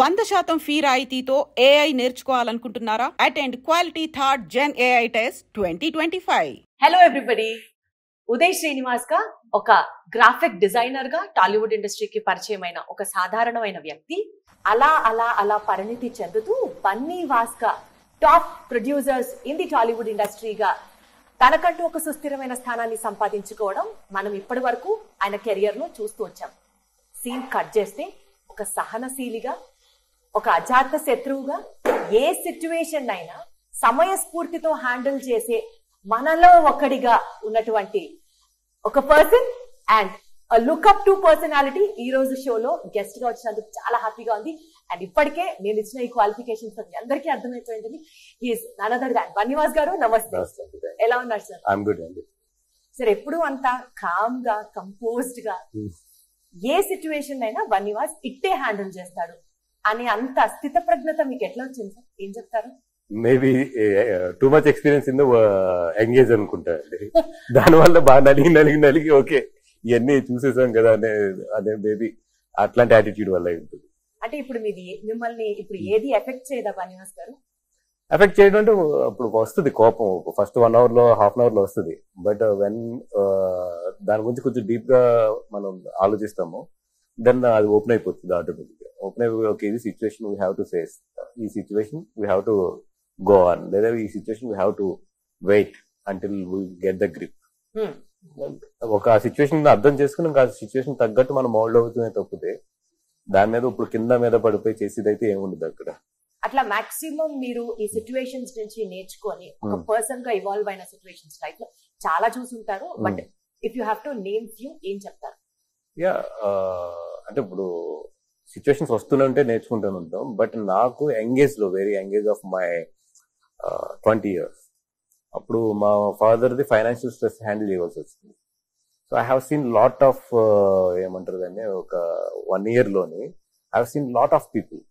100% fee రాయితీతో AI నేర్చుకోవాలనుకుంటున్నారా? Attend quality third gen AI test 2025. Hello everybody, Uday Srinivas గా ఒక గ్రాఫిక్ డిజైనర్ గా టాలీవుడ్ ఇండస్ట్రీకి పరిచయమైన ఒక సాధారణమైన వ్యక్తి అలా అలా అలా పరిణితి చెందుతూ బన్నీ వాస్కా top producers in the Tollywood ఇండస్ట్రీగా తనకంటూ ఒక సుస్థిరమైన స్థానాన్ని సంపాదించుకోవడం మనం ఇప్పటి వరకు ఆయన కెరియర్ లో చూస్తూ వచ్చాం. సీన్ కట్ చేస్తే ఒక సహనశీలిగా, ఒక అజాత శత్రువుగా, ఏ సిచ్యువేషన్ అయినా సమయస్ఫూర్తితో హ్యాండిల్ చేసే మనలో ఒకడిగా ఉన్నటువంటి ఒక person and look up to personality ఈ రోజు షోలో గెస్ట్ గా వచ్చినందుకు చాలా హ్యాపీగా ఉంది. అండ్ ఇప్పటికే నేను ఇచ్చిన ఈ క్వాలిఫికేషన్స్ అందరికీ అర్థమైపోయింది. He's none other than Bunny Vas గారు. నమస్తే, ఎలా ఉన్నారు సార్? సార్ ఎప్పుడు అంతా కామ్ గా, కంపోజ్డ్ గా ఏ సిచ్యువేషన్ అయినా బన్నీవాస్ ఇట్టే హ్యాండిల్ చేస్తాడు అని అంత స్థిత ప్రజ్ఞత మీకు ఎట్లా వచ్చింది సార్? ఏం చెప్తారు? Maybe too much experience in engage అనుకుంటా అండి. దానివల్ల బాగా నలిగి ఓకే ఇవన్నీ చూసేసాం కదా అదే మేబీ అట్లాంటి యాటిట్యూడ్ వల్ల ఉంటుంది. అంటే ఇప్పుడు మిమ్మల్ని ఇప్పుడు ఏది ఎఫెక్ట్ చేయదా బన్నీవాస్ గారు? ఎఫెక్ట్ చేయడం అంటే అప్పుడు వస్తుంది కోపం, ఫస్ట్ 1 hour లో ½ hour లో వస్తుంది. బట్ వెన్ దాని గురించి కొంచెం డీప్ గా మనం ఆలోచిస్తాము, దెన్ అది ఓపెన్ అయిపోతుంది ఆటోమేటిక్ గా. ఓపెన్ అయిపోయి ఓకే ఇది situation we have to face, ఈ situation we have to go on, లేదా ఈ situation we have to wait until we get the grip. ఒక సిచ్యువేషన్ అర్థం చేసుకుని ఇంకా సిచ్యువేషన్ తగ్గట్టు మనం మోల్డ్ అవుతూనే తప్పితే దాని మీద ఇప్పుడు కింద మీద పడిపోయి చేసేదైతే ఏముండదు అక్కడ. అట్లా మాక్సిమం మీరు ఈ సిచ్యువేషన్స్ నుంచి నేర్చుకొని ఒక పర్సన్ గా ఇవాల్వ్ అయిన సిచ్యువేషన్స్ లైఫ్ లో చాలా చూసుంటారు. But if you have to name few, ఏం చెప్తారు? యా అంటే ఇప్పుడు సిచ్యువేషన్స్ వస్తూనే నేర్చుకుంటూనే ఉంటాం. బట్ నాకు ఎంగేజ్ లో very engage of my 20 years అప్పుడు మా ఫాదర్ది ఫైనాన్షియల్ స్ట్రెస్ హ్యాండిల్ చేయవలసి వచ్చింది. So I have seen lot of ఏమంటారు దాన్ని, ఒక 1 year లోని I have seen lot of people.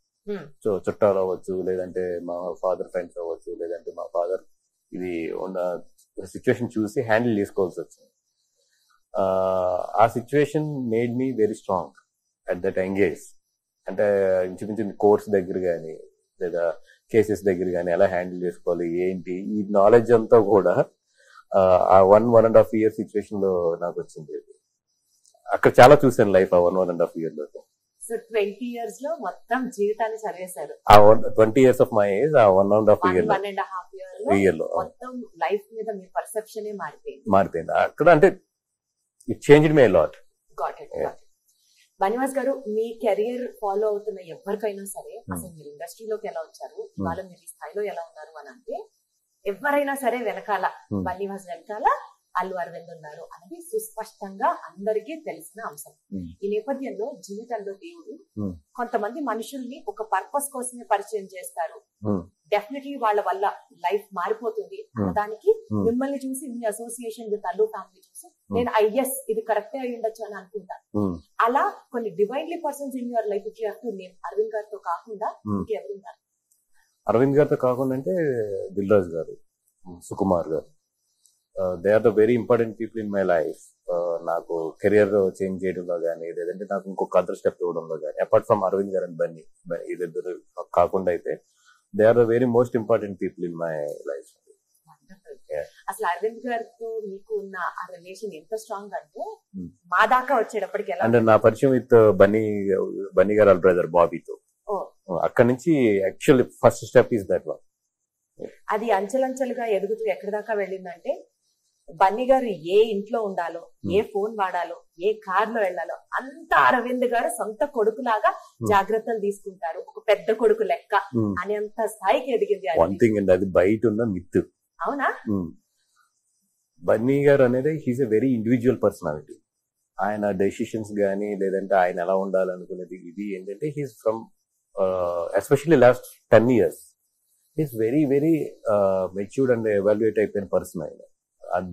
So చుట్టాలు అవ్వచ్చు, లేదంటే మా ఫాదర్ ఫ్రెండ్స్ అవ్వచ్చు, లేదంటే మా ఫాదర్ ఇది ఉన్న సిచ్యువేషన్ చూసి హ్యాండిల్ చేసుకోవాల్సి వచ్చింది. ఆ situation made me very strong at that engage. అంటే ఇంచుమించు కోర్స్ దగ్గర కానీ లేదా కేసెస్ దగ్గర కానీ ఎలా హ్యాండిల్ చేసుకోవాలి ఏంటి, ఈ నాలెడ్జ్ అంతా కూడా ఆ 1.5 year సిచ్యువేషన్ లో నాకు వచ్చింది. అక్కడ చాలా చూసాను లైఫ్ ఆ 1.5 year లో. సో 20 years లో మొత్తం జీవితాన్ని చదివేశారు. ఆ 20 years ఆఫ్ మై ఏజ్ ఆ 1.5 year లో మొత్తం లైఫ్ మీద మీ పర్సెప్షన్ మారిపోయింది అక్కడ. అంటే it changed me lot. Bunny Vas గారు, మీ కెరియర్ ఫాలో అవుతున్న ఎవరికైనా సరే అసలు మీరు ఇండస్ట్రీలోకి ఎలా వచ్చారు, ఇవాళ మీరు ఈ స్థాయిలో ఎలా ఉన్నారు అని అంటే ఎవరైనా సరే వెనకాల బన్నీవాస్ వెనకాల అల్లు అరవింద్ ఉన్నారు అనేది సుస్పష్టంగా అందరికీ తెలిసిన అంశం. ఈ నేపథ్యంలో జీవితంలో దేవుడు కొంతమంది మనుషుల్ని ఒక పర్పస్ కోసమే పరిచయం చేస్తారు. డెఫినెట్లీ వాళ్ళ వల్ల లైఫ్ మారిపోతుంది దానికి మిమ్మల్ని చూసి, మీ అసోసియేషన్ విత్ అల్లు ఫ్యామిలీ చూసి నేను ఐఎస్ ఇది కరెక్టే అయి ఉండొచ్చు అని అనుకుంటాను. అలా కొన్ని divinely persons in your life if you have to name, Aravind గారితో కాకుండా ఇంకెవరున్నారు? అరవింద్ గారితో కాకుండా అంటే దిల్ రాజు గారు, సుకుమార్ గారు, they are the very important people in my life. నాకు కెరియర్ చేంజ్ చేయడంలో కానీ, లేదంటే నాకు ఇంకొక అదర్ స్టెప్ ఇవ్వడంలో కానీ, అపార్ట్ ఫ్రమ్ అరవింద్ గారు అండ్ బన్నీ, ఇద్దరు కాకుండా అయితే they are the very most important people in my life. అసలు అరవింద్ గారితో మీకు ఉన్న ఆ రిలేషన్ ఎంత స్ట్రాంగ్ అంటే మా దాకా వచ్చేటప్పటికి ఎలా అంటే నా పరిచయం విత్ బన్నీ గారు వాళ్ళ బ్రదర్ బాబీతో అక్కడ నుంచి actually first step is that one. అది అంచెలంచెలుగా ఎదుగుతూ ఎక్కడి దాకా వెళ్ళిందంటే బన్నీ గారు ఏ ఇంట్లో ఉండాలో, ఏ ఫోన్ వాడాలో, ఏ కార్ లో వెళ్ళాలో అంత అరవింద్ గారు సొంత కొడుకులాగా జాగ్రత్తలు తీసుకుంటారు, ఒక పెద్ద కొడుకు లెక్క అని అంత స్థాయికి ఎదిగింది. వన్ థింగ్ అండి, అది బయట ఉన్న మిత్. అవునా? బన్నీ గారు అనేది he's a very individual personality. ఆయన డెసిషన్స్ కానీ, లేదంటే ఆయన ఎలా ఉండాలనుకునేది ఇది ఏంటంటే he's from especially last 10 years he's very very matured and evaluate అయిపోయిన పర్సన్. ఆయన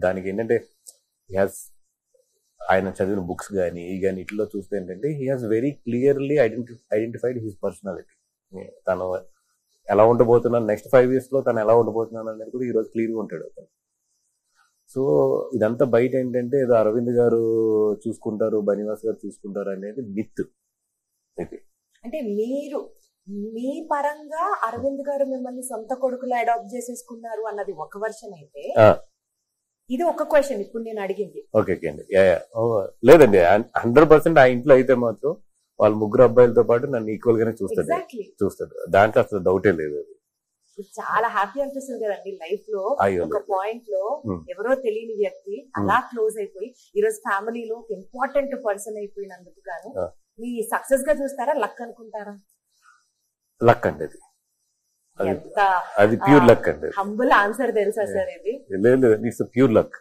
దానికి ఏంటంటే ఆయన చదివిన బుక్స్ కానీ ఇట్లో చూస్తే ఏంటంటే he has very clearly identified his personality. తను ఎలా ఉండబోతున్నాను, నెక్స్ట్ 5 years లో తను ఎలా ఉండబోతున్నాను అనేది కూడా ఈరోజు క్లియర్గా ఉంటాడు అతను. సో ఇదంతా బయట ఏంటంటే ఏదో అరవింద్ గారు చూసుకుంటారు, బన్నీవాస్ గారు చూసుకుంటారు అనేది మిత్. అంటే మీరు మీ పరంగా అరవింద్ గారు మిమ్మల్ని సొంత కొడుకులా అడాప్ట్ చేసేసుకున్నారు అన్నది ఒక వర్షన్ అయితే, ఇది ఒక క్వశ్చన్ ఇప్పుడు నేను అడిగింది. ఓకే అండి. లేదండి, 100% ఆ ఇంట్లో అయితే మాత్రం వాళ్ళ ముగ్గురు అబ్బాయిలతో పాటు నన్ను ఈక్వల్ గానే చూస్తాడు. దాంట్లో అసలు డౌటే లేదు. చాలా హ్యాపీ అనిపిస్తుంది కదండి లైఫ్ లో. ఒక పాయింట్ లో ఎవరో తెలియని వ్యక్తి అలా క్లోజ్ అయిపోయి ఈ రోజు ఫ్యామిలీలో ఒక ఇంపార్టెంట్ పర్సన్ అయిపోయినందుకు గాను మీ సక్సెస్ గా చూస్తారా, లక్ అనుకుంటారా? లక్ అండి, అది ప్యూర్ లక్ అండి. హంబుల్ ఆన్సర్ తెలుసా సార్ ఇది? లేదు, ఇట్స్ ప్యూర్ లక్.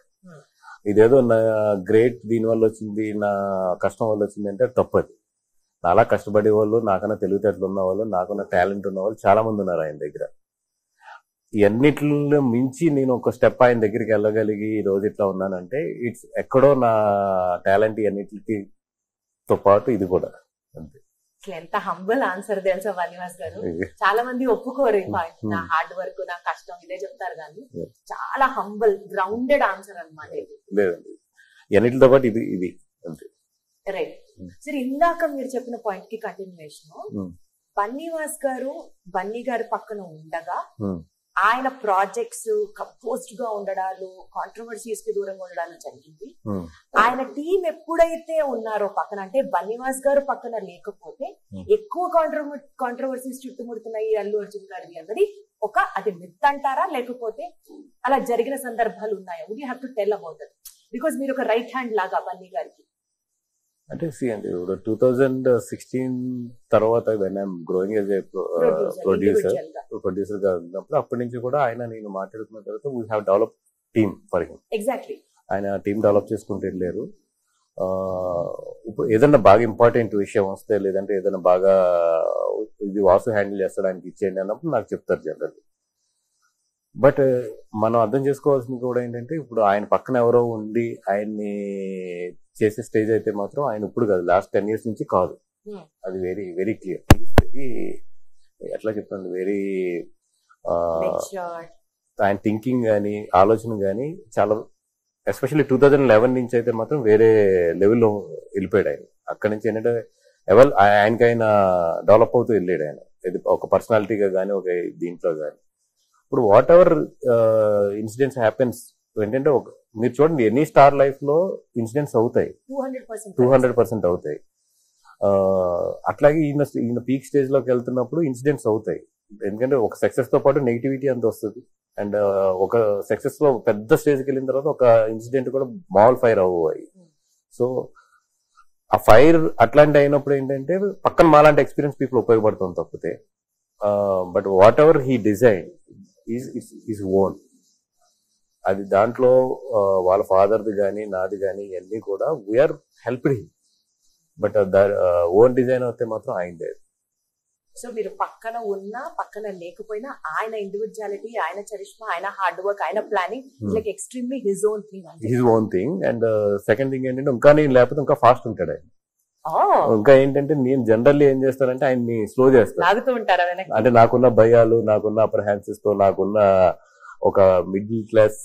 ఇదేదో నా గ్రేట్ దీని వల్ల వచ్చింది, నా కష్టం వల్ల వచ్చింది అంటే తప్పది. నాలా కష్టపడే వాళ్ళు, నాకన్నా తెలివితేటలు ఉన్న వాళ్ళు, నాకన్నా టాలెంట్ ఉన్న వాళ్ళు చాలా మంది ఉన్నారు ఆయన దగ్గర. ఇవన్నిటిలో మించి నేను ఒక స్టెప్ ఆయన దగ్గరికి వెళ్ళగలిగి ఈ రోజు ఇట్లా ఉన్నానంటే ఇట్స్ ఎక్కడో నా టాలెంట్ ఇవన్నిటికి తో పాటు ఇది కూడా అంతే. ఎంత హంబుల్ ఆన్సర్ తెలుసా వాలివాస్ గారు? చాలా మంది ఒప్పుకోరు ఈ పాయింట్. నా హార్డ్ వర్క్, నా కష్టం ఇదే చెప్తారు కానీ చాలా హంబుల్ గ్రౌండెడ్ ఆన్సర్ అన్నమాట ఇది. లేదండి, ఇవన్నిటితో పాటు ఇది అంతే. రైట్ సరే, ఇందాక మీరు చెప్పిన పాయింట్ కి కంటిన్యూషన్, బన్నీవాస్ గారు బన్నీ గారి పక్కన ఉండగా ఆయన ప్రాజెక్ట్స్ కంపోజ్డ్ గా ఉండడాలు, కాంట్రవర్సీస్ కి దూరంగా ఉండడాలు జరిగింది. ఆయన టీం ఎప్పుడైతే ఉన్నారో పక్కన, అంటే బన్నీవాస్ గారు పక్కన లేకపోతే ఎక్కువ కాంట్రవర్సీస్ చుట్టుముడుతున్నాయి అల్లు అర్జున్ గారిది అన్నది అది మిత్ అంటారా, లేకపోతే అలా జరిగిన సందర్భాలు ఉన్నాయా? Would you have to tell about that? Because మీరు ఒక రైట్ హ్యాండ్ లాగా బన్నీ గారికి. అంటే అండి, 2016 తర్వాత when I'm growing as a producer గా ఉన్నప్పుడు అప్పటి నుంచి కూడా ఆయన నేను మాట్లాడుకున్న తర్వాత we have develop team for him. Exactly, ఆయన టీమ్ డెవలప్ చేసుకుంటూ వెళ్ళారు. ఇప్పుడు ఏదన్నా బాగా ఇంపార్టెంట్ విషయం వస్తే, లేదంటే ఏదైనా బాగా ఇది వాసు హ్యాండిల్ చేస్తాడానికి ఇచ్చేయండి అన్నప్పుడు నాకు చెప్తారు జనరల్. బట్ మనం అర్థం చేసుకోవాల్సింది కూడా ఏంటంటే, ఇప్పుడు ఆయన పక్కన ఎవరో ఉండి ఆయన్ని చేసే స్టేజ్ అయితే మాత్రం ఆయన ఇప్పుడు కాదు, లాస్ట్ 10 years నుంచి కాదు. అది వెరీ వెరీ క్లియర్. వెరీ ఎట్లా చెప్తాను, వెరీ ఆయన థింకింగ్ కానీ ఆలోచన కానీ చాలా, ఎస్పెషల్లీ 2011 నుంచి అయితే మాత్రం వేరే లెవెల్లో వెళ్ళిపోయాడు ఆయన. అక్కడి నుంచి ఏంటంటే ఆయనకైనా డెవలప్ అవుతూ వెళ్ళాడు ఆయన, ఇది ఒక పర్సనాలిటీగా కానీ ఒక దీంట్లో కానీ. ఇప్పుడు వాట్ ఎవర్ ఇన్సిడెంట్స్ హ్యాపెన్స్ ఏంటంటే, మీరు చూడండి ఎనీ స్టార్ లైఫ్ లో ఇన్సిడెంట్స్ అవుతాయి, 200% అవుతాయి. అట్లాగే ఈయన పీక్ స్టేజ్ లోకి వెళ్తున్నప్పుడు ఇన్సిడెంట్స్ అవుతాయి. ఎందుకంటే ఒక సక్సెస్ తో పాటు నెగిటివిటీ అంత వస్తుంది. అండ్ ఒక సక్సెస్ లో పెద్ద స్టేజ్కి వెళ్ళిన తర్వాత ఒక ఇన్సిడెంట్ కూడా మామూలు ఫైర్ అవ్వాలి. సో ఆ ఫైర్ అట్లాంటి అయినప్పుడు ఏంటంటే పక్కన మాలాంటి ఎక్స్పీరియన్స్ పీపుల్ ఉపయోగపడుతుంది తప్పితే. But whatever he design is own. అది దాంట్లో వాళ్ళ ఫాదర్ది కానీ నాది కానీ ఇవన్నీ కూడా we are helped him. But own design అయితే మాత్రం ఆయనదే. సో మీరు పక్కన ఉన్నా పక్కన లేకపోయినా ఆయన ఇండివిజువాలిటీ, ఆయన చరిష్మా, ఆయన హార్డ్ వర్క్, ఆయన planning like extremely his own thing. And second thing ఏంటంటే, ఇంకా నేను లేకపోతే ఇంకా ఫాస్ట్ ఉంటాడు ఆయన. ఇంకా ఏంటంటే నేను జనరల్లీ ఏం చేస్తానంటే ఆయన్ని స్లో చేస్తాను. అంటే నాకున్న భయాలు, నాకున్న అప్రహాన్సెస్ తో, నాకున్న ఒక మిడిల్ క్లాస్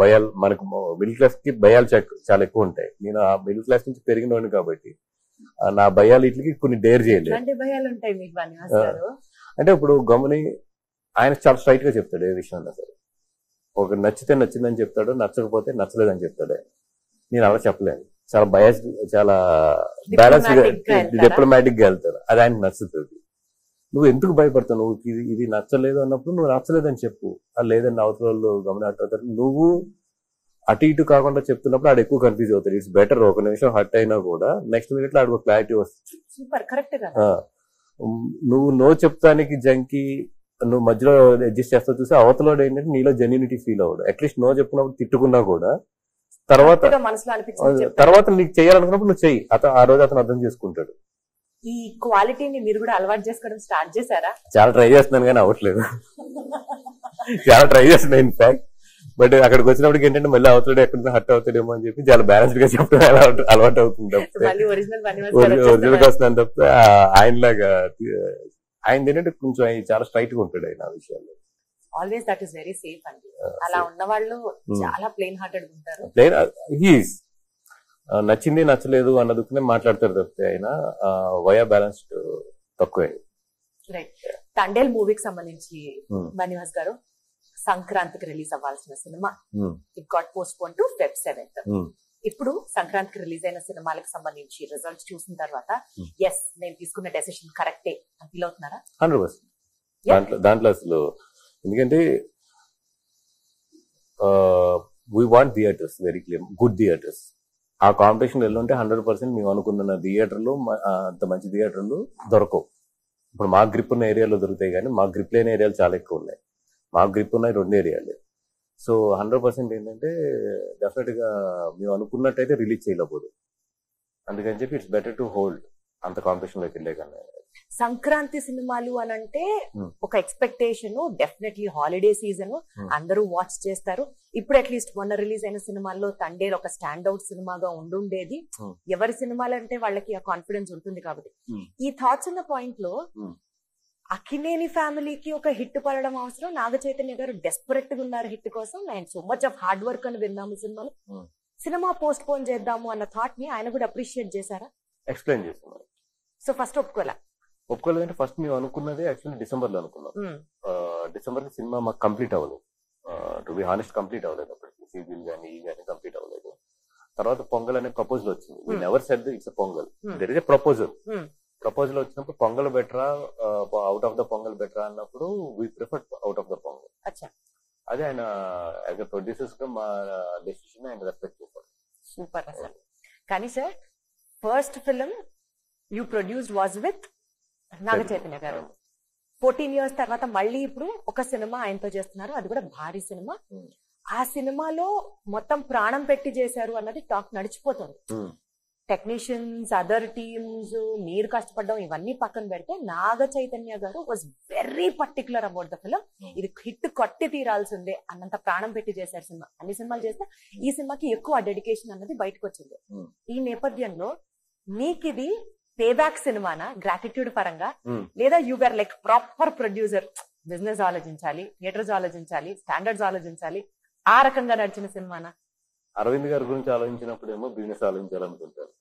భయాలు, మనకు మిడిల్ క్లాస్ కి భయాలు చాలా ఎక్కువ ఉంటాయి. నేను ఆ మిడిల్ క్లాస్ నుంచి పెరిగినవాడిని కాబట్టి నా భయాలు ఇట్లకి కొన్ని డేర్ చేయలేదు. అంటే ఇప్పుడు గమని ఆయన చాలా స్ట్రైట్ గా చెప్తాడు ఏ విషయంలో సరే. ఒక నచ్చితే నచ్చిందని చెప్తాడు, నచ్చకపోతే నచ్చలేదని చెప్తాడు. నేను అలా చెప్పలేను. చాలా బయాస్, చాలా బ్యాలెన్స్ గా డిప్లొమాటిక్ గా వెళ్తాడు. అది ఆయనకు నచ్చుతుంది. నువ్వు ఎందుకు భయపడతావు? నువ్వు ఇది నచ్చలేదు అన్నప్పుడు నువ్వు నచ్చలేదని చెప్పు. అది లేదని అవతల వాళ్ళు గమనిస్తారు. నువ్వు అటు ఇటు కాకుండా చెప్తున్నప్పుడు ఆడు ఎక్కువ కన్ఫ్యూజ్ అవుతాడు. ఇట్స్ బెటర్ ఒక నిమిషం హర్ట్ అయినా కూడా నెక్స్ట్ మినిట్ లో ఆడికి క్లారిటీ వస్తుంది. నువ్వు నో చెప్తానికి జంకి నువ్వు మధ్యలో అడ్జస్ట్ చేస్తా చూసి అవతల ఏంటంటే నీలో జెన్యూనిటీ ఫీల్ అవ్వడు. అట్లీస్ట్ నో చెప్పినప్పుడు తిట్టుకున్నా కూడా తర్వాత నీకు చేయాలనుకున్నప్పుడు నువ్వు చెయ్యి. ఆ రోజు అతను అర్థం చేసుకుంటాడు. ఈ క్వాలిటీని మీరు కూడా అలవాటు చేసుకోవడం స్టార్ట్ చేశారా? చాలా ట్రై చేస్తున్నాను కానీ అవ్వట్లేదు. చాలా ట్రై చేస్తున్నా ఇన్ఫాక్ట్. బట్ అక్కడికి వచ్చినప్పటికి ఏంటంటే మళ్ళీ అవతల ఎక్కడ హర్ట్ అవుతాడేమో అని చెప్పి చాలా బ్యాలెన్స్డ్ గా చెప్పడం అలవాటు అవుతుంది. ఒరిజినల్ గా వస్తున్నాను తప్పితే ఆయనలాగా ఆయన ఏంటంటే కొంచెం చాలా స్ట్రైట్ గా ఉంటాడు ఆయన ఆ విషయాల్లో. Always that is very safe అండి. అలా ఉన్న వాళ్ళు చాలా ప్లెయిన్ హార్టెడ్ ఉంటారు. హీస్ నచ్చింది నచ్చలేదు అన్నదుకునే మాట్లాడతారు తప్పితే ఆయన వయా బ్యాలెన్స్డ్ తక్కువే. రైట్. తండేల్ మూవీకి సంబంధించి Hmm. బనివాస్ గారు సంక్రాంతికి రిలీజ్ అవ్వాల్సిన cinema it got post phone to Feb 7th. ఇప్పుడు సంక్రాంతికి రిలీజ్ అయిన సినిమాలకు సంబంధించి రిజల్ట్స్ చూసిన తర్వాత ఎస్ నేను తీసుకున్న డెసిషన్ కరెక్టే అని ఫీల్ అవుతున్నారా? 100%. దాంట్లో అసలు ఎందుకంటే we want theatres very clear, good theatres. ఆ కాంపిటీషన్ వెళ్ళుంటే 100% మేము అనుకున్న థియేటర్లు అంత మంచి థియేటర్లు దొరకవు. ఇప్పుడు మా గ్రిప్ ఉన్న ఏరియాలో దొరుకుతాయి, కానీ మా గ్రిప్ లేని ఏరియాలు చాలా ఎక్కువ ఉన్నాయి. మా గ్రిప్ ఉన్నాయి 2 ఏరియాలు. సో 100% ఏంటంటే డెఫినెట్ గా మేము అనుకున్నట్టయితే రిలీజ్ చేయలేకపోదు. అందుకని చెప్పి ఇట్స్ బెటర్ టు హోల్డ్ అంత కాంపిటీషన్ లోకి వెళ్ళే కన్నా. సంక్రాంతి సినిమాలు అని అంటే ఒక ఎక్స్పెక్టేషన్, డెఫినెట్లీ హాలిడే సీజన్, అందరూ వాచ్ చేస్తారు. ఇప్పుడు అట్లీస్ట్ మొన్న రిలీజ్ అయిన సినిమాల్లో తండేల్ ఒక స్టాండ్ అవుట్ సినిమాగా ఉండుండేది. ఎవరి సినిమాలు అంటే వాళ్ళకి ఆ కాన్ఫిడెన్స్ ఉంటుంది కాబట్టి. ఈ థాట్స్ ఉన్న పాయింట్ లో అక్కినేని ఫ్యామిలీకి ఒక హిట్ పడడం అవసరం. నాగ చైతన్య గారు డెస్పరెట్ గా ఉన్నారు హిట్ కోసం. ఆయన so much of hard work అని విన్నాము సినిమాలో. సినిమా పోస్ట్ పోన్ చేద్దాము అన్న థాట్ ని ఆయన కూడా అప్రిషియేట్ చేశారా? ఎక్స్ప్లెయిన్ చేస్తున్నారు. సో ఫస్ట్ ఒప్పుకోలేదంటే ఫస్ట్ మేము అనుకున్నది యాక్చువల్లీ డిసెంబర్ లో అనుకున్నాం. డిసెంబర్ సినిమా మాకు కంప్లీట్ అవ్వలేదు. టు బి హానెస్ట్ కంప్లీట్ అవ్వలేదు. అప్పటికి సీజన్ కానీ ఈ కానీ కంప్లీట్ అవ్వలేదు. తర్వాత పొంగల్ అనే ప్రపోజల్ వచ్చింది. We never said it's a pongal, there is a proposal వచ్చినప్పుడు పొంగల్ బెటరా అవుట్ ఆఫ్ ద పొంగల్ బెటరా అన్నప్పుడు we prefer out of the pongal. అదే ఆయన యాజ్ ఎ ప్రొడ్యూసర్స్ గా మా డెసిషన్ ఆయన రెస్పెక్ట్ చేశారు. Super sir. కానీ sir first film you produced was with Naga Chaitanya garu. 14 years తర్వాత మళ్ళీ ఇప్పుడు ఒక సినిమా ఆయనతో చేస్తున్నారు, అది కూడా భారీ సినిమా. ఆ సినిమాలో మొత్తం ప్రాణం పెట్టి చేశారు అన్నది టాక్ నడిచిపోతుంది. టెక్నీషియన్స్, అదర్ టీమ్స్, మీరు కష్టపడడం ఇవన్నీ పక్కన పెడితే నాగ చైతన్య గారు was very particular about the film. ఇది హిట్ కొట్టి తీరాల్సిందే అన్నంత ప్రాణం పెట్టి చేశారు సినిమా. అన్ని సినిమాలు చేస్తే ఈ సినిమాకి ఎక్కువ డెడికేషన్ అన్నది బయటకు వచ్చింది. ఈ నేపథ్యంలో మీకు ఇది పే బ్యాక్ సినిమానా గ్రాటిట్యూడ్ పరంగా, లేదా you are like proper producer, business ఆలోచించాలి, థియేటర్స్ ఆలోచించాలి, స్టాండర్డ్స్ ఆలోచించాలి, ఆ రకంగా నడిచిన సినిమానా? అరవింద్ గారి గురించి ఆలోచించినప్పుడు ఏమో బిజినెస్ ఆలోచించాలనుకుంటారు.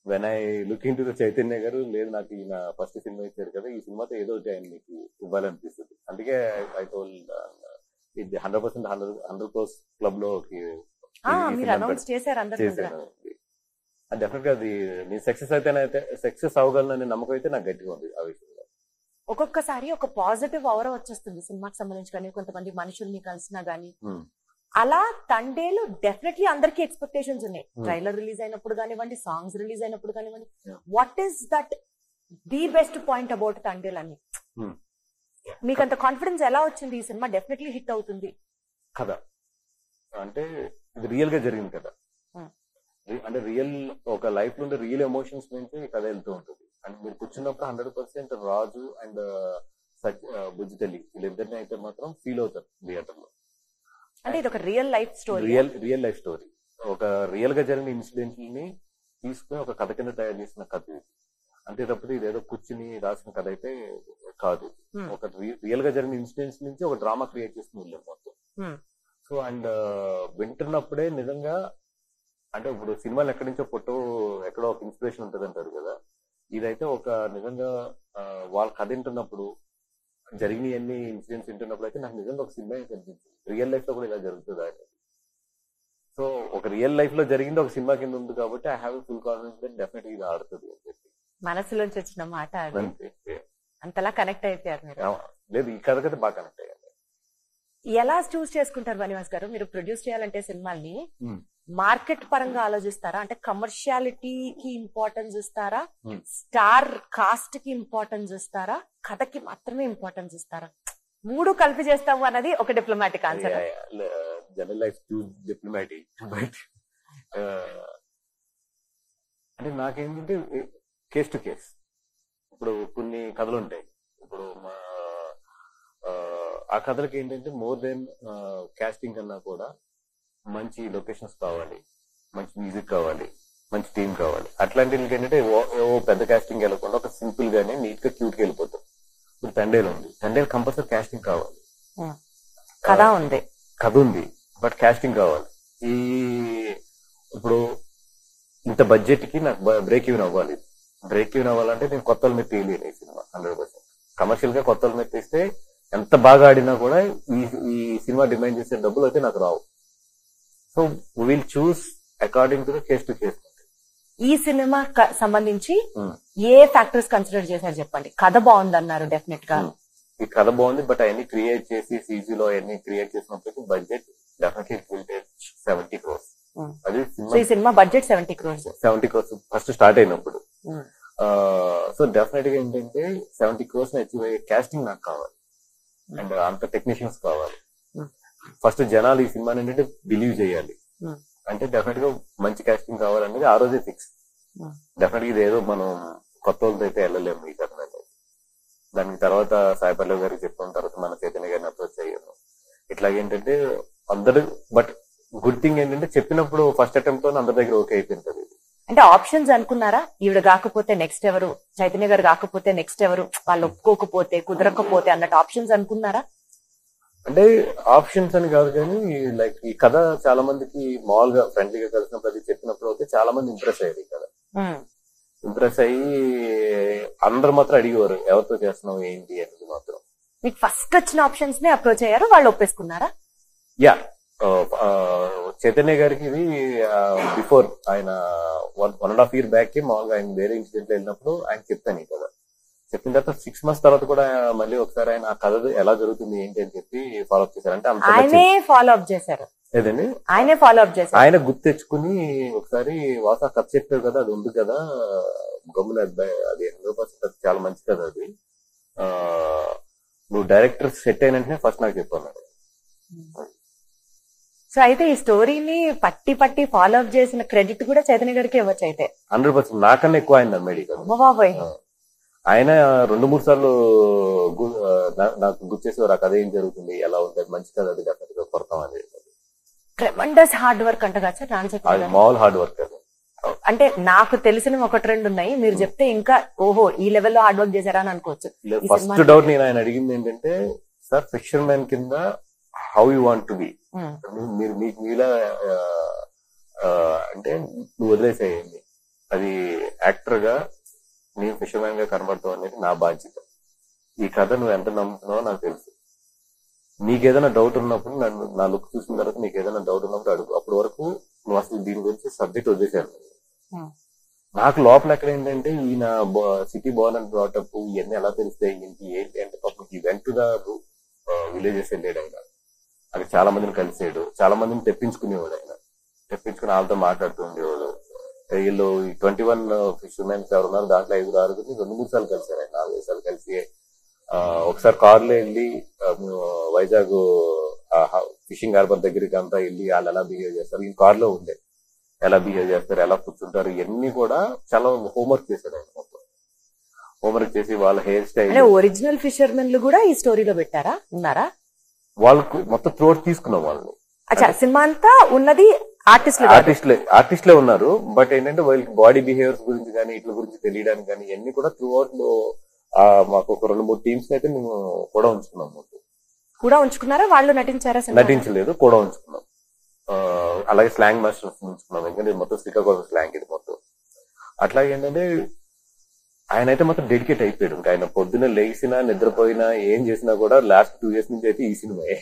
When I look into the Chaitanya garu, లేదు నాకు ఈయన ఫస్ట్ సినిమా ఇచ్చారు కదా, ఈ సినిమాతో ఏదో ఒకటి ఆయన మీకు ఇవ్వాలనిపిస్తుంది. అందుకే ఐ టోల్ ఇది 100% 100 crores క్లబ్ లో చేశాను. డెఫినెట్ గా అది నేను సక్సెస్ అవ్వగలననే నమ్మకం అయితే నాకు గట్టిగా ఉంది ఆ విషయంలో. ఒక్కొక్కసారి ఒక పాజిటివ్ ఔరా వచ్చేస్తుంది సినిమాకి సంబంధించి, కానీ కొంతమంది మనుషుల్ని కలిసినా గానీ. అలా తండేలు డెఫినెట్లీ అందరికీ ఎక్స్పెక్టేషన్స్ ఉన్నాయి. ట్రైలర్ రిలీజ్ అయినప్పుడు కానివ్వండి, సాంగ్స్ రిలీజ్ అయినప్పుడు కానివ్వండి. What is that the best point about Thandel అని మీకు అంత కాన్ఫిడెన్స్ ఎలా వచ్చింది? ఈ సినిమా డెఫినెట్లీ హిట్ అవుతుంది కదా అంటే ఇది రియల్ గా జరిగింది కదా. అంటే రియల్ ఒక లైఫ్ లో రియల్ ఎమోషన్స్ నుంచి కథ వెళ్తూ ఉంటుంది. అంటే మీరు కూర్చున్నప్పుడు 100% రాజు అండ్ బుజ్జితల్లి వీళ్ళిద్దరిని అయితే మాత్రం ఫీల్ అవుతారు థియేటర్ లో. అంటే ఇది ఒక real life story. Real life story, ఒక రియల్ గా జరిగిన ఇన్సిడెంట్ ని తీసుకుని ఒక కథ కింద తయారు చేసిన కథ ఇది. అంతే తప్పితే ఇదేదో కూర్చుని రాసిన కథ అయితే కాదు. ఒక రియల్ గా జరిగిన ఇన్సిడెంట్స్ నుంచి ఒక డ్రామా క్రియేట్ చేసుకుని వెళ్ళాం మొత్తం. సో అండ్ వింటున్నప్పుడే నిజంగా అంటే ఇప్పుడు సినిమాలు ఎక్కడి నుంచో ఎక్కడో ఒక ఇన్స్పిరేషన్ ఉంటుంది అంటారు కదా, ఇదైతే ఒక నిజంగా వాళ్ళ కథ వింటున్నప్పుడు జరిగిన ఎన్ని ఇన్సిడెంట్స్ వింటున్నప్పుడు అయితే నాకు నిజంగా ఒక సినిమా కనిపించింది. రియల్ లైఫ్ లో కూడా ఇలా జరుగుతుంది అనేది. సో ఒక రియల్ లైఫ్ లో జరిగింది ఒక సినిమా కింద ఉంది కాబట్టి I have full confidence that definitely ఇది ఆడుతుంది అని చెప్పి మనసులోంచి వచ్చిన మాట. అంతలా కనెక్ట్ అయిపోయారు మీరు? లేదు, ఈ కథ కదా బాగా కనెక్ట్ అయ్యారు. ఎలా చూస్ చేసుకుంటారు బనివాస్ గారు? మీరు ప్రొడ్యూస్ చేయాలంటే సినిమాల్ని మార్కెట్ పరంగా ఆలోచిస్తారా? అంటే కమర్షియాలిటీకి ఇంపార్టెన్స్ ఇస్తారా, స్టార్ కాస్ట్ కి ఇంపార్టెన్స్ ఇస్తారా, కథకి మాత్రమే ఇంపార్టెన్స్ ఇస్తారా? మూడు కలిపి చేస్తాము అన్నది ఒక diplomatic answer. General life diplomatic but అంటే నాకేంటంటే కేస్ టు కేస్. ఇప్పుడు కొన్ని కథలు ఉంటాయి, ఇప్పుడు ఆ కథలకి ఏంటంటే మోర్ దెన్ కాస్టింగ్ కన్నా కూడా మంచి లొకేషన్స్ కావాలి, మంచి మ్యూజిక్ కావాలి, మంచి టీం కావాలి. అట్లాంటి ఏంటంటే పెద్ద కాస్టింగ్ వెళ్ళకుండా ఒక సింపుల్ గానే నీట్ గా క్యూట్ గా వెళ్ళిపోతాం. ఇప్పుడు తండేలు ఉంది, తండేలు కంపల్సరీ కాస్టింగ్ కావాలి, కథ ఉంది బట్ కాస్టింగ్ కావాలి. ఇప్పుడు ఇంత బడ్జెట్ కి నాకు బ్రేక్ ఈవెన్ అవ్వాలి. బ్రేక్ ఈవెన్ అవ్వాలంటే నేను కొత్త మీద తీయలేను ఈ సినిమా 100%. కమర్షియల్ గా కొత్త మీద తీస్తే ఎంత బాగా ఆడినా కూడా ఈ ఈ సినిమా డిమాండ్ చేసే డబ్బులు అయితే నాకు రావు. So will choose according to the case to case. ఈ సినిమా సంబంధించి ఏ ఫ్యాక్టర్స్ కన్సిడర్ చేశారు చెప్పండి. కథ బాగుందన్నారు డెఫినెట్ గా. ఈ కథ బాగుంది, బట్ అవన్నీ క్రియేట్ చేసి సీజీలో అవన్నీ క్రియేట్ చేసినప్పటికీ budget definitely it will take 70 crores. అది ఈ cinema budget 70 crores. 70 crores first start అయినప్పుడు. సో డెఫినెట్ గా ఏంటంటే 70 crores అచీవ్ అయ్యే కాస్టింగ్ నాకు కావాలి అండ్ అంత టెక్నీషియన్స్ కావాలి. ఫస్ట్ జనాలు ఈ సినిమాని ఏంటంటే బిలీవ్ చేయాలి అంటే డెఫినెట్ గా మంచి కాస్టింగ్ కావాలనేది ఆ రోజే ఫిక్స్. డెఫినెట్ గా ఇదేదో మనం కొత్త వాళ్ళతో అయితే వెళ్ళలేము ఈ కథ. దానికి తర్వాత సాయి పల్లవి గారికి చెప్పిన తర్వాత మన చైతన్య గారిని అప్రోచ్ అయ్యాను. ఇట్లాగేంటంటే అందరూ, బట్ గుడ్ థింగ్ ఏంటంటే చెప్పినప్పుడు ఫస్ట్ అటెంప్ట్ లో అందరి దగ్గర ఓకే అయిపోయింది. అంటే ఆప్షన్స్ అనుకున్నారా? ఈవిడ కాకపోతే నెక్స్ట్ ఎవరు, చైతన్య గారు కాకపోతే నెక్స్ట్ ఎవరు, వాళ్ళు ఒప్పుకోకపోతే కుదరకపోతే అన్నట్టు ఆప్షన్స్ అనుకున్నారా? అంటే ఆప్షన్స్ అని కాదు కానీ లైక్ ఈ కథ చాలా మందికి మామూలుగా ఫ్రెండ్లీగా కలిసినప్పుడు అది చెప్పినప్పుడు అయితే చాలా మంది ఇంప్రెస్ అయ్యారు. ఈ కథ ఇంప్రెస్ అయ్యి అందరు మాత్రం అడిగేవారు ఎవరితో చేస్తున్నావు ఏంటి అనేది మాత్రం. మీకు ఫస్ట్ వచ్చిన ఆప్షన్స్ ని అప్రోచ్ అయ్యారు, వాళ్ళు ఒప్పేసుకున్నారా? యా, చైతన్య గారికి ఇది బిఫోర్ ఆయన 1.5 years బ్యాక్ కి మామూలుగా ఆయన వేరే ఇన్సిడెంట్ వెళ్ళినప్పుడు ఆయన చెప్పాను కదా. చెప్పిన తర్వాత 6 months తర్వాత కూడా మళ్ళీ ఒకసారి ఆయన ఆ కథ ఎలా జరుగుతుంది ఏంటి అని చెప్పి ఫాలో అప్ చేశారు. అంటే ఆయనే ఫాలో అప్ చేశారు. లేదండి, ఆయనే ఫాలో అప్ చేశారు. ఆయన గుర్తు తెచ్చుకుని ఒకసారి వాసా కథ చెప్పారు కదా, అది ఉంది కదా గమ్మున అది 100% చాలా మంచి కదా అది, నువ్వు డైరెక్టర్ సెట్ అయిన ఫస్ట్ నాకు చెప్పాను. సో అయితే ఈ స్టోరీని పట్టి పట్టి ఫాలో అప్ చేసిన క్రెడిట్ కూడా చైతన్య గారికి ఇవ్వచ్చు. అయితే 100% నాకన్నా ఎక్కువ ఆయన నమ్మేది కదా. బాబాయ్, ఆయన 2-3 సార్లు నాకు గుర్తు చేసేవారు ఆ కథ ఏం జరుగుతుంది ఎలా ఉంటుంది, మంచి కథ అది డెఫినెట్గా కొడతాం అనేది. ట్రెమెండస్ హార్డ్ వర్క్ అంట కదా సార్ రామ్ చైతన్య గారు? మామూలు హార్డ్ వర్క్ అది. అంటే నాకు తెలిసిన 1-2 ఉన్నాయి, మీరు చెప్తే ఇంకా ఓహో ఈ లెవెల్లో హార్డ్ వర్క్ చేశారా అని అనుకోవచ్చు. ఫస్ట్ డౌట్ నేను ఆయన అడిగింది ఏంటంటే, సార్ ఫిక్షన్ మ్యాన్ కింద how you want to be, మీరు మీకు మీలా అంటే నువ్వు వదిలేసేయండి, అది యాక్టర్ గా నేను ఫిషర్ మ్యాన్ గా కనబడతావు అనేది నా బాధ్యత. ఈ కథ నువ్వు ఎంత నమ్ముతున్నావో నాకు తెలుసు. నీకేదైనా డౌట్ ఉన్నప్పుడు నన్ను నా లుక్ చూసిన తర్వాత నీకు ఏదైనా డౌట్ ఉన్నప్పుడు అడుగు. అప్పటి వరకు నువ్వు అసలు దీని గురించి సబ్జెక్ట్ వదిలేశాను. నాకు లోపల ఎక్కడ ఏంటంటే ఈయన సిటీ బాల్ అండ్ బ్రాటప్ ఇవన్నీ ఎలా తెలుస్తాయి ఏంటి అంటే పాపం ఈ వెంట టు ద విలేజెస్ వెళ్ళాడు ఆయన. అక్కడ చాలా మందిని కలిసాడు, చాలా మందిని తెప్పించుకునేవాడు ఆయన. తెప్పించుకుని వాళ్ళతో మాట్లాడుతూ ఉండేవాడు. వీళ్ళు 21 ఫిషర్మెన్స్ ఎవరు ఉన్నారు దాంట్లో 5-6 2-3 సార్లు కలిసారు ఆయన, 4-5 సార్లు కలిసి ఒకసారి కారులో వెళ్ళి వైజాగ్ ఫిషింగ్ హార్బర్ దగ్గరికి అంతా వెళ్ళి వాళ్ళు ఎలా బిహేవ్ చేస్తారు, ఈ కారులో ఉండే ఎలా బిహేవ్ చేస్తారు, ఎలా కూర్చుంటారు, ఇవన్నీ కూడా చాలా హోంవర్క్ చేశాడు ఆయన. మొత్తం హోంవర్క్ చేసి వాళ్ళ హెయిర్ స్టైల్, ఒరిజినల్ ఫిషర్మెన్ కూడా ఈ స్టోరీలో పెట్టారా, ఉన్నారా? వాళ్ళకు మొత్తం త్రోట్ తీసుకున్నాం వాళ్ళని. సినిమా అంతా ఉన్నది ఆర్టిస్ట్లే ఉన్నారు. బట్ ఏంటంటే వాళ్ళకి బాడీ బిహేవియర్స్ గురించి కానీ ఇట్ల గురించి తెలియడానికి కానీ ఇవన్నీ కూడా త్రూ అవుట్ లో మాకు ఒక 2-3 టీమ్స్ అయితే మేము కూడా ఉంచుకున్నాం. కూడా ఉంచుకున్నారా? వాళ్ళు నటించారా? నటించలేదు, కూడా ఉంచుకున్నాం. అలాగే స్లాంగ్ మాస్టర్స్ ఉంచుకున్నాం, ఎందుకంటే మొత్తం శ్రీకాకుళం స్లాంగ్ ఇది మొత్తం. అట్లాగే ఏంటంటే ఆయన అయితే మొత్తం డెడికేట్ అయిపోయాడు. ఇంకా ఆయన పొద్దున్న లేచినా నిద్రపోయినా ఏం చేసినా కూడా లాస్ట్ 2 years నుంచి అయితే ఈ సినిమాయే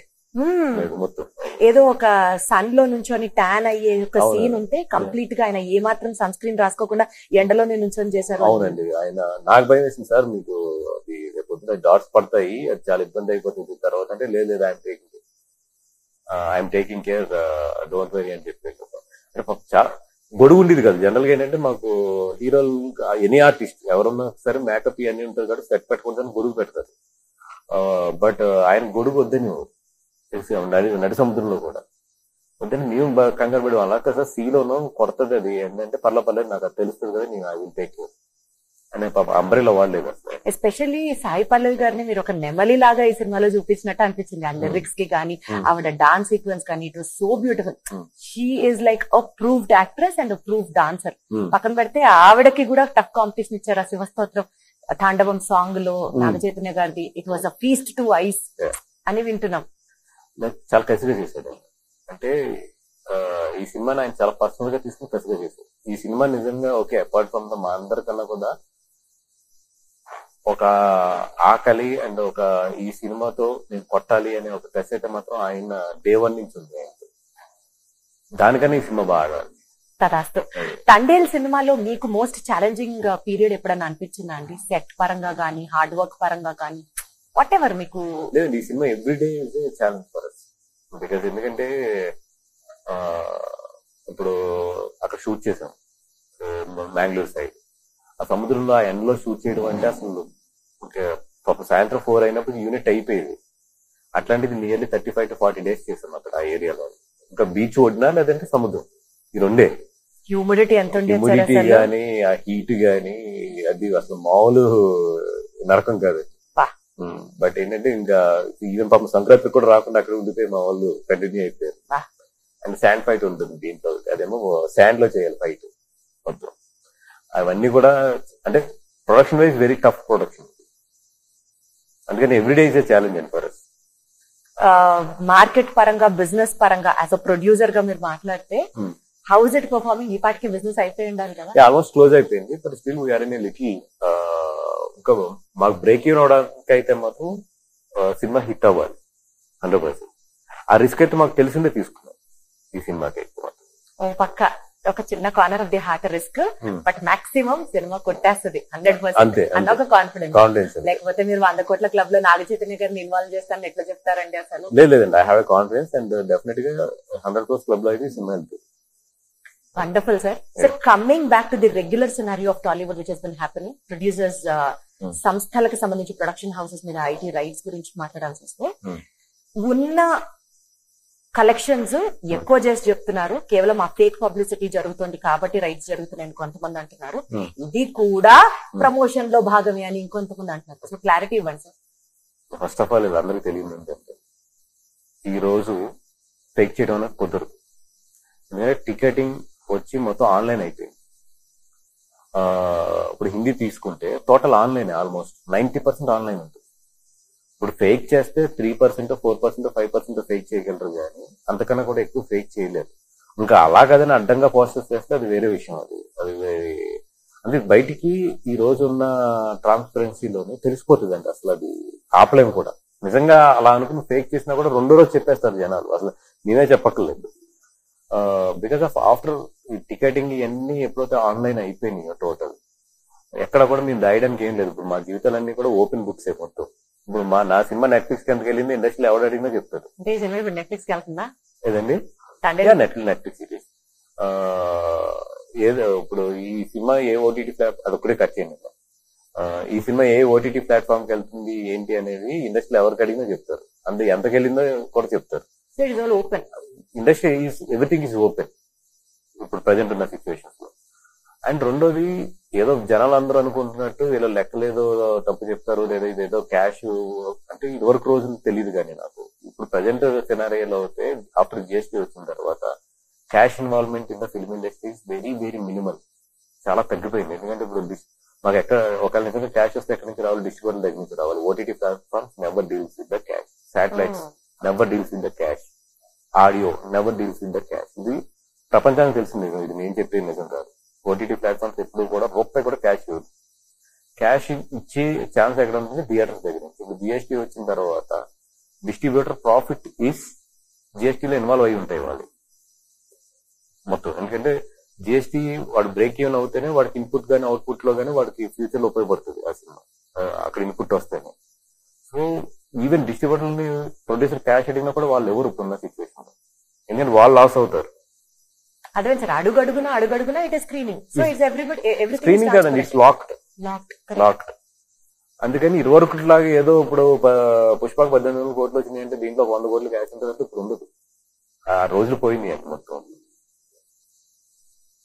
మొత్తం. ఏదో ఒక సన్ లో నుంచొని ట్యాన్ అయ్యే ఒక సీన్ ఉంటే కంప్లీట్ గా ఆయన ఏ మాత్రం సన్ స్క్రీన్ రాసుకోకుండా ఎండలోనే నుంచొని చేశారు. అవునండి, ఆయన నాకు భయం వేసింది సార్, మీకు అది రేపు డాట్స్ పడతాయి అది చాలా ఇబ్బంది అయిపోతుంది తర్వాత అంటే లేదు I'm taking care don't worry అని చెప్పేసి. చాలా గొడుగు ఉండేది కదా. జనరల్ గా ఏంటంటే మాకు హీరోలు ఎనీ ఆర్టిస్ట్ ఎవరున్నా సరే మేకప్ ఇవన్నీ ఉంటుంది కాబట్టి సెట్ పెట్టుకుంటాను గొడుగు పెడతారు. బట్ ఆయన గొడుగు వద్దని నడి సముద్రంలో కూడా వద్దని మేము కంగారు పడి అలా కదా సీలోనూ కొడుతుంది అది ఏంటంటే పర్లేదు నాకు అది తెలుస్తుంది కదా నేను ఐ విల్ టేక్ కేర్ అనే పాప అంబ్రెల్లా వాడలేదు. ఎస్పెషల్లీ సాయి పల్లవి గారిని మీరు ఒక నెమలి లాగా ఈ సినిమాలో చూపించినట్టు అనిపించింది. ఆ లిరిక్స్ కి కానీ ఆవిడ డాన్స్ సీక్వెన్స్ కానీ it was so beautiful. She is like a proved actress and proved dancer. పక్కన పెడితే ఆవిడకి కూడా టఫ్ కాంపిటీషన్ ఇచ్చారు. ఆ శివస్తోత్రం తాండవం సాంగ్ లో నాగ చైతన్య గారిది it was a feast to ice అని వింటున్నాం. చాలా కసిగా చేశాడు. అంటే ఈ సినిమాని ఆయన చాలా పర్సనల్ గా తీసుకుని కసిగా చేశాడు. ఈ సినిమా నిజంగా ఓకే అపార్ట్ ఫ్రమ్ ద మా అందరికన్నా కూడా ఒక ఆకలి అండ్ ఒక ఈ సినిమాతో నేను కొట్టాలి అనే ఒక టెస్ట్ అయితే మాత్రం ఆయన డే 1 నుంచి ఉంది. దానికన్నా ఈ సినిమా బాగా తదాస్తు. తండేల్ సినిమాలో మీకు మోస్ట్ ఛాలెంజింగ్ పీరియడ్ ఎప్పుడన్నా అనిపించిందా అండి? సెట్ పరంగా గానీ, హార్డ్ వర్క్ పరంగా గానీ, వాట్ ఎవర్ మీకు? లేదండి, ఈ cinema everyday is a challenge for us. Because ఎందుకంటే ఇప్పుడు అక్కడ షూట్ చేసాం బెంగళూరు సైడ్, ఆ సముద్రంలో ఆ ఎండలో షూట్ చేయడం అంటే అసలు సాయంత్రం 4 అయినప్పుడు యూనిట్ అయిపోయేది. అట్లాంటిది నియర్లీ 35 to 40 days చేసాం అక్కడ ఆ ఏరియాలో. ఇంకా బీచ్ ఒడినా లేదంటే సముద్రం, ఈ రెండే. హ్యూమిడిటీ ఎంత హ్యూమిడిటీ గానీ ఆ హీట్ గానీ అది అసలు మామూలు నరకం కాదు. బట్ ఏంటంటే ఇంకా ఈవెన్ పాపం సంక్రాంతి కూడా రాకుండా అక్కడ ఉండిపోయి మా వాళ్ళు కంటిన్యూ అయిపోయారు. అండ్ శాండ్ ఫైట్ ఉంటుంది దీంట్లో, అదేమో శాండ్ లో చేయాలి ఫైట్ మొత్తం. అవన్నీ కూడా అంటే production wise very tough production. అందుకని everyday is a challenge and for us. Market పరంగా, బిజినెస్ పరంగా యాజ్ అ ప్రొడ్యూసర్ గా మీరు మాట్లాడితే హౌ ఇస్ ఇట్ పర్ఫార్మింగ్? ఈ పాటికి బిజినెస్ అయిపోయి ఉండాలి కదా? ఆల్మోస్ట్ క్లోజ్ అయిపోయింది. But still we are in a little ఇంకా మాకు బ్రేక్ ఈవెన్ అవడానికి అయితే మాత్రం సినిమా హిట్ అవ్వాలి 100%. ఆ రిస్క్ అయితే మాకు తెలిసిందే తీసుకున్నాం ఈ సినిమాకి. పక్క ఒక చిన్న corner of the heart risk, but maximum cinema కొట్టేస్తుంది 100% అన్న ఒక కాన్ఫిడెన్స్. లేకపోతే మీరు 100 కోట్ల క్లబ్ లో నాగ చైతన్య గారిని ఇన్వాల్వ్ చేస్తారని ఎట్లా చెప్తారండి అసలు? లేదండి, I have a confidence and definite గా 100 crores క్లబ్ లో అయితే సినిమా వెళ్తుంది. Wonderful sir. So coming back to the regular scenario of Tollywood which has been happening, producers సంస్థలకు సంబంధించి ప్రొడక్షన్ హౌసెస్ మీద ఐటీ రైట్స్ గురించి మాట్లాడాల్సి వస్తే ఉన్న కలెక్షన్స్ ఎక్కువ చేసి చెప్తున్నారు. కేవలం ఆ ఫేక్ పబ్లిసిటీ జరుగుతుంది కాబట్టి రైట్స్ జరుగుతున్నాయని కొంతమంది అంటున్నారు. ఇది కూడా ప్రమోషన్ లో భాగమే అని ఇంకొంతమంది అంటున్నారు. సో క్లారిటీ ఇవ్వండి సార్. ఫస్ట్ ఆఫ్ ఆల్ ఇది అందరికీ తెలియదు ఏంటంటే ఈ రోజు ఫేక్ చేయడం అనేది కుదరదు. టికెటింగ్ వచ్చి మొత్తం ఆన్లైన్ అయిపోయింది. ఇప్పుడు హిందీ తీసుకుంటే టోటల్ ఆన్లైన్, ఆల్మోస్ట్ 90% ఆన్లైన్ ఉంటుంది. ఇప్పుడు ఫేక్ చేస్తే 3%, 4%, 5% ఫేక్ చేయగలరు కానీ అంతకన్నా కూడా ఎక్కువ ఫేక్ చేయలేరు. ఇంకా అలాగదని అడ్డంగా పోస్టర్స్ చేస్తే అది వేరే విషయం. అది అంటే బయటికి ఈ రోజు ఉన్న ట్రాన్స్పరెన్సీలోనే తెలిసిపోతుంది అండి. అసలు అది ఆపలేము కూడా. నిజంగా అలా అనుకుని ఫేక్ చేసినా కూడా 2వ రోజు చెప్పేస్తారు జనాలు, అసలు నేనే చెప్పక్కర్లేదు. బికాస్ ఆఫ్ ఆఫ్టర్ టికెటింగ్ ఇవన్నీ ఎప్పుడైతే ఆన్లైన్ అయిపోయినాయో టోటల్, ఎక్కడ కూడా మేము దాయడానికి ఏం లేదు. ఇప్పుడు మా జీవితాలన్నీ కూడా ఓపెన్ బుక్స్ అయిపోతాం. ఇప్పుడు నా సినిమా నెట్ఫ్లిక్స్ కి ఎందుకు వెళ్ళింది ఇండస్ట్రీలో ఎవరు అడిగినా చెప్తారు. నెట్ఫ్లిక్స్ కి వెళ్తుందా? ఏదండి, నెట్ఫ్లిక్స్ ఇది ఏదో ఇప్పుడు ఈ సినిమా ఏ ఓటీటీ ప్లాట్ అదొక్కడే కట్ చేయండి. ఈ సినిమా ఏ ఓటీటీ ప్లాట్ఫామ్ కి వెళ్తుంది ఏంటి అనేది ఇండస్ట్రీలో ఎవరికి అడిగినా చెప్తారు. అందుకే ఎంతకి వెళ్ళిందో కూడా చెప్తారు. Open industry is everything is open ఇప్పుడు ప్రజెంట్ ఉన్న సిచ్యువేషన్స్ లో. అండ్ రెండోది, ఏదో జనాలు అందరూ అనుకుంటున్నట్టు వీళ్ళు లెక్కలేదో తప్పు చెప్తారు, లేదా ఇదేదో క్యాష్ అంటే ఇదివరకు రోజులు తెలియదు. కానీ నాకు ఇప్పుడు ప్రజెంట్ సినారియోలో అయితే ఆఫ్టర్ జిఎస్టీ వచ్చిన తర్వాత cash involvement in the film industry is very very minimal, చాలా తగ్గిపోయింది. ఎందుకంటే ఇప్పుడు మాకు ఎక్కడ ఒకవేళ నిజంగా క్యాష్ వస్తే ఎక్కడి నుంచి రావాలి, డిస్ట్రిబ్యూటర్ దగ్గర నుంచి రావాలి. OTT platforms never deals with the cash, satellites never deals with the cash, audio never deals with the cash. ఇది ప్రపంచానికి తెలిసింది, ఇది నేను చెప్పేది నిజం కాదు. ఓటీటీ ప్లాట్ఫామ్స్ ఎప్పుడు కూడా రూపాయి కూడా క్యాష్ ఇవ్వదు. క్యాష్ ఇచ్చే ఛాన్స్ ఎక్కడ ఉంటుంది, థియేటర్స్ దగ్గర నుంచి. ఇప్పుడు జిఎస్టీ వచ్చిన తర్వాత డిస్ట్రిబ్యూటర్ ప్రాఫిట్ ఈస్ జిఎస్టీలో ఇన్వాల్వ్ అయి ఉంటాయి వాళ్ళు మొత్తం. ఎందుకంటే జిఎస్టీ వాడు బ్రేక్ ఈవెన్ అవుతేనే వాడికి ఇన్పుట్ గానీ అవుట్పుట్ లో గానీ వాడికి ఫ్యూచర్ లో ఉపయోగపడుతుంది ఆ సినిమా, అక్కడ ఇన్పుట్ వస్తేనే. So even distributor producer cash అడిగినా కూడా వాళ్ళు ఎవరు ఇప్పుడున్న సిచ్యువేషన్ లో, ఎందుకంటే వాళ్ళు లాస్ అవుతారు. అదే సార్, అడుగడుగునా it is screening. So it's everything screening కాదండి, ఇట్స్ లాక్డ్. అందుకని ఇరువరకు లాగా ఏదో ఇప్పుడు పుష్పకు 18,000 కోట్లు వచ్చినాయి అంటే దీంట్లో 100 కోట్లు క్యాష్ ఉంటుందంటే ఇప్పుడు ఉండదు. ఆ రోజులు పోయింది అంటే మొత్తం.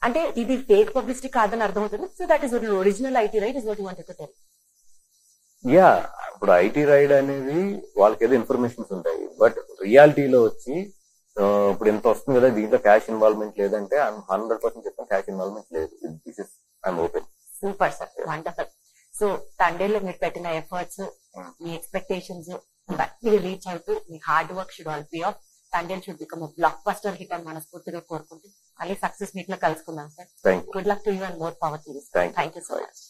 అంటే ఇది ఫేక్ పబ్లిసిటీ కాదని అర్థమవుతుంది. So that is original IT right is what you wanted to tell. Yeah, ఇప్పుడు ఐటీ రైడ్ అనేది వాళ్ళకి ఏదో ఇన్ఫర్మేషన్స్ ఉంటాయి, బట్ రియాలిటీలో వచ్చి ఇప్పుడు ఎంత వస్తుంది కదా, దీంట్లో క్యాష్ ఇన్వాల్వ్మెంట్ లేదంటే 100% చెప్తాను క్యాష్ ఇన్వాల్వ్మెంట్ లేదు. This is I'm open. Super sir, wonderful. So తండేల్లో మీరు పెట్టిన ఎఫర్ట్స్, మీ ఎక్స్పెక్టేషన్స్ మీరు రీచ్ అవుతూ మీ hard work should all pay off. Thandel should become blockbuster hit అని మనస్ఫూర్తిగా కోరుకుంటూ మళ్ళీ సక్సెస్ మీట్ లో కలుసుకుందాం sir. Good luck to you and more power to you. Thank you so much.